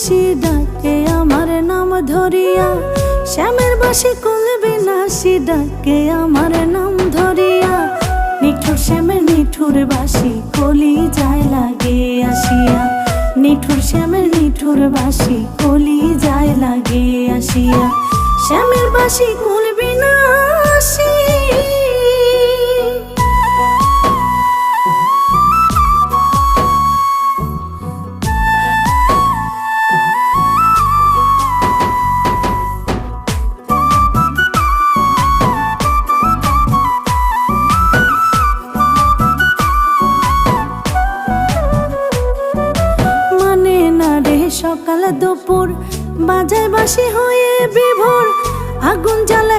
বাঁশি ডাকে আমার নাম ধরিয়া, শ্যামের বাঁশি কুল বিনাশী ডাকে আমার নাম ধরিয়া। নিঠুর শ্যামের নিঠুর বাঁশি কলি যায় লাগে আসিয়া, নিঠুর শ্যামের নিঠুর বাঁশি কলি যায় লাগে আসিয়া। শ্যামের বাঁশি কুল বিনাশী। সকাল দুপুর বাজায় বাঁশি হয়ে বিভোর, আগুন জ্বালা